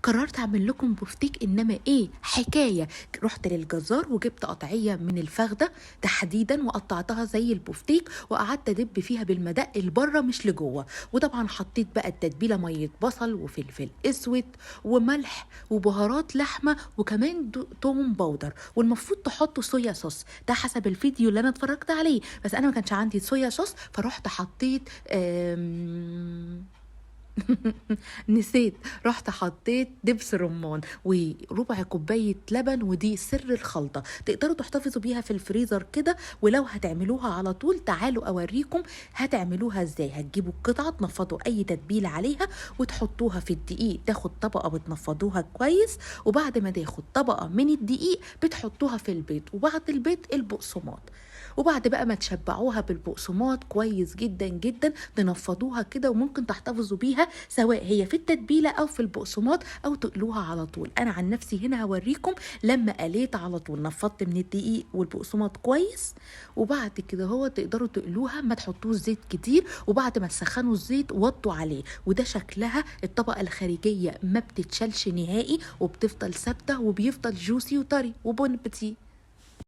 قررت اعمل لكم بفتيك، انما ايه حكايه. رحت للجزار وجبت قطعيه من الفخده تحديدا وقطعتها زي البفتيك وقعدت ادب فيها بالمدق لبره مش لجوه. وطبعا حطيت بقى التتبيله ميه بصل وفلفل اسود وملح وبهارات لحمه وكمان توم باودر، والمفروض تحطوا صويا صوص، ده حسب الفيديو اللي انا اتفرجت عليه، بس انا ما كانش عندي صويا صوص فرحت حطيت نسيت، رحت حطيت دبس رمان وربع كوباية لبن، ودي سر الخلطة. تقدروا تحتفظوا بيها في الفريزر كده، ولو هتعملوها على طول تعالوا اوريكم هتعملوها ازاي. هتجيبوا القطعة تنفضوا اي تتبيلة عليها وتحطوها في الدقيق، تاخد طبقة بتنفضوها كويس، وبعد ما تاخد طبقة من الدقيق بتحطوها في البيض، وبعد البيض البقسماط، وبعد بقى ما تشبعوها بالبقسماط كويس جدا جدا تنفضوها كده، وممكن تحتفظوا بيها سواء هي في التتبيله او في البقسماط او تقلوها على طول. انا عن نفسي هنا هوريكم لما قليت على طول نفضت من الدقيق والبقسماط كويس، وبعد كده هو تقدروا تقلوها، ما تحطوش زيت كتير، وبعد ما تسخنوا الزيت وطوا عليه، وده شكلها الطبقه الخارجيه ما بتتشالش نهائي وبتفضل ثابته وبيفضل جوسي وطري. وبون بتي.